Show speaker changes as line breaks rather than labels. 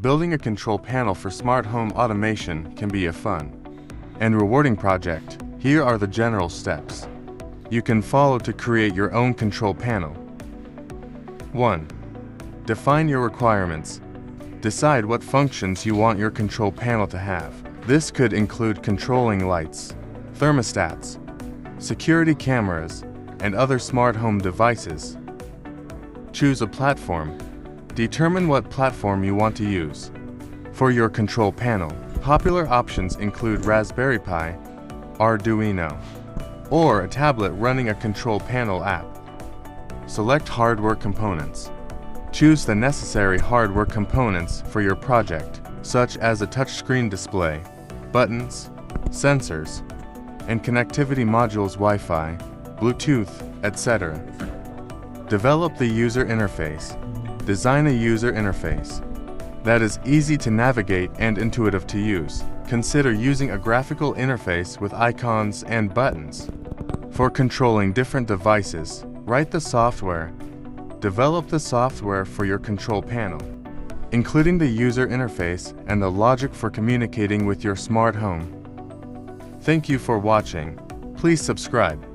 Building a control panel for smart home automation can be a fun and rewarding project. Here are the general steps you can follow to create your own control panel. 1. Define your requirements. Decide what functions you want your control panel to have. This could include controlling lights, thermostats, security cameras, and other smart home devices. Choose a platform. Determine what platform you want to use for your control panel. Popular options include Raspberry Pi, Arduino, or a tablet running a control panel app. Select hardware components. Choose the necessary hardware components for your project, such as a touchscreen display, buttons, sensors, and connectivity modules, Wi-Fi, Bluetooth, etc. Develop the user interface. Design a user interface that is easy to navigate and intuitive to use. Consider using a graphical interface with icons and buttons for controlling different devices. Write the software. Develop the software for your control panel, including the user interface and the logic for communicating with your smart home. Thank you for watching. Please subscribe.